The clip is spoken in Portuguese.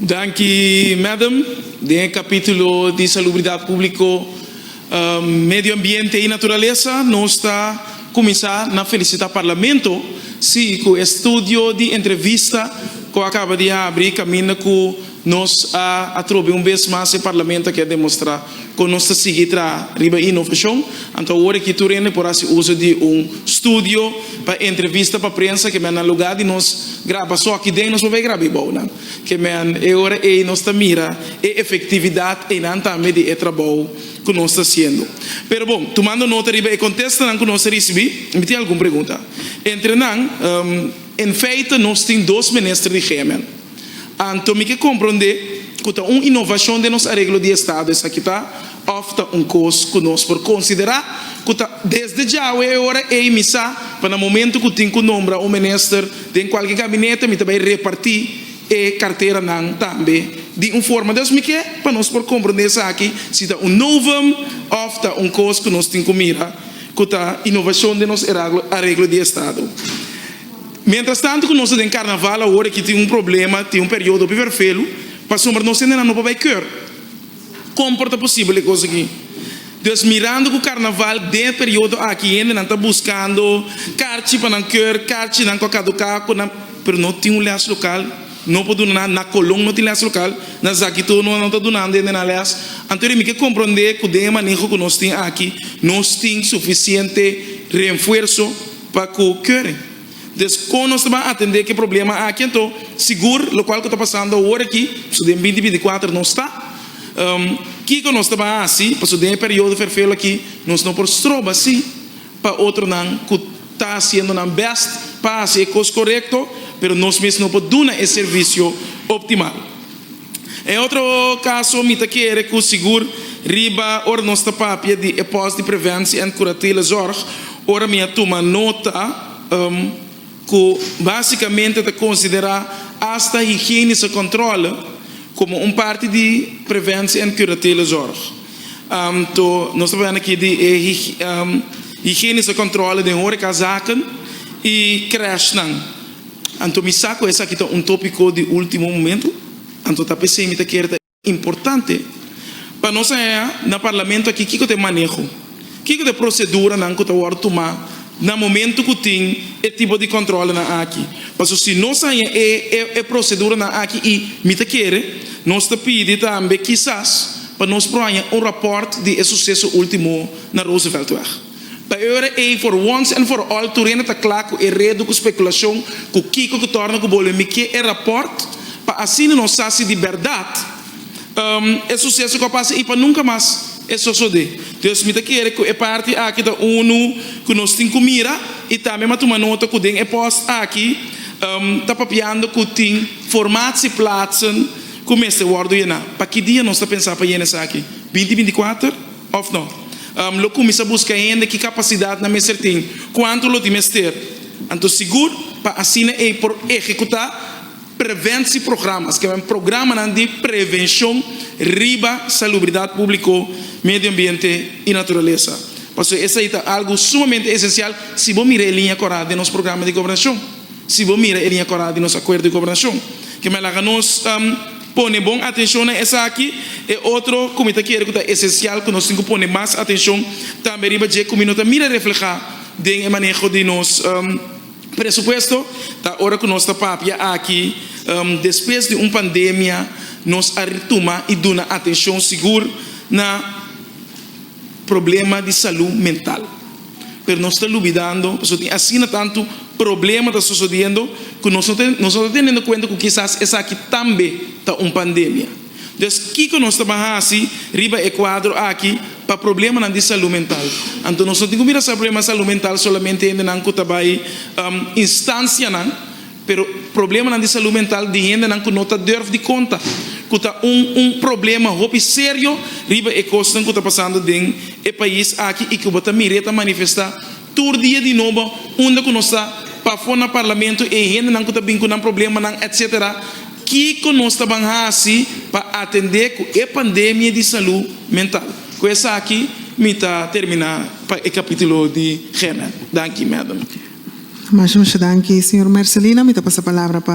Danke, Madam. De capítulo de salubridade público, meio ambiente e natureza, nós está começar na felicitar parlamento, se o estúdio de entrevista que acaba de abrir caminho com nós a trobe vez mais o parlamento que demonstrar que nós está seguindo a riba inovação. Então agora que tu rende por esse uso de estúdio para entrevista para prensa que na lugar de nós grava só aqui dentro nós vamos gravar bom, né? Que agora nós está mira a efetividade e não também de trabalho que nós está fazendo. Pero bom, tomando nota riba e contesta não que nós recebi, me tem alguma pergunta? Entre não, em feito nós temos dois ministros de Gemen. Então, me que compreender que uma inovação de nosso arreglo de Estado, essa aqui está, ofta coisa que nós por considerar, que desde já é hora de emissar, para o momento que tem que nombrar um ministro de qualquer gabinete, me também repartir a carteira não também, de uma forma, Deus me quer, para nós por compreender isso aqui, se está novo, ofta coisa que nós temos que mirar, que a inovação de nosso arreglo de Estado. Mientras tanto, que nós temos carnaval, agora que tem problema, tem período perfeito, para sombra nós ainda não vai cur. Como é possível coisa aqui? Então, mirando que o carnaval, de período aqui, ainda não está buscando carte para não cur, carte não caducar, mas não tem leas local, não pode donar na Colômbia, não tem leas local, na Zaquito não está donando ainda na leas. Então, eu me compreender que o manejo que nós temos aqui, nós temos suficiente reforço para que cure. Então, nós vamos atender que problema aqui, então, seguro, o qual que está passando agora aqui, em 2024 não está. Que nós estamos assim, para o período perfeito aqui, nós não podemos trobar assim, para outro não, que está sendo na best, para ser coisa correta, mas nós mesmos não podemos dar esse serviço optimal. Em outro caso, me quer que o seguro riba, ora nossa papia de pós de prevenção e curatela zorg, ora minha toma nota, que basicamente te considerar hasta higiene e controle como parte de prevenção e curatela zorg. Então, nós estamos vendo aqui de higiene e controle de hora casaca e crash não. Então, me saco esse aqui é tópico de último momento. Então, está pensando que é importante para nós no parlamento aqui que tem manejo, que tem procedura não que tem hora tomar no momento que tem esse tipo de controle na aqui. Porque se nós é procedura na aqui e me quer, nós te pedimos também quizás para nós provar rapport de sucesso último na Roosevelt Weg. Para eu for once and for all turena tá claro e redo com especulação com Kiko que torna que bolo me que é rapport para assim nós sabe de verdade é sucesso que passa e para nunca mais é só de Deus me quer que é parte aqui da ONU que nós tem que mirar e também mas uma nota que tem é post aqui tá papiando que tem formato e plaatsen como este word aí na para que dia nós tá pensar para isso aqui 2024 ou não lo começa a buscar ainda que capacidade na mesa tem quanto lo tem ter então seguro para assim é por executar prevenção programas que é um programa de prevenção riba salubridade pública meio ambiente e natureza. Porque essa é algo sumamente essencial se você mira a linha corada de nosso programa de governação, se você mira a linha corada de nosso acordo de governação, que me laga nos põe bom atenção nessa aqui é outro comitê que é essencial que nós temos que pôr mais atenção também riba de como nós mira reflejar de manejo de nos presupuesto tá hora que nós está papia aqui depois de uma pandemia nós retoma e dona atenção segura na problema de saúde mental. Pero nós estamos olvidando, assim tanto problema está sucedendo que nós não estamos tendo conta que quizás essa aqui também está uma pandemia. Então, o que nós estamos assim, riba é quadro aqui para problema de saúde mental. Então, nós não temos que mirar esse problema de saúde mental somente em que instância, pero problema de saúde mental de gente que não está dando de conta. Que está problema muito sério, riba é coisa que está passando dentro do país aqui e que você mira manifestar todo dia de novo, onde que nós está para fora no parlamento e gente que está vinculando problema, etc. Que nós estamos assim para atender com a pandemia de saúde mental. Com essa aqui, me está terminar o capítulo de Gemen. Danke, madam. Mas, danke, senhor Marcelino. Me passa a palavra para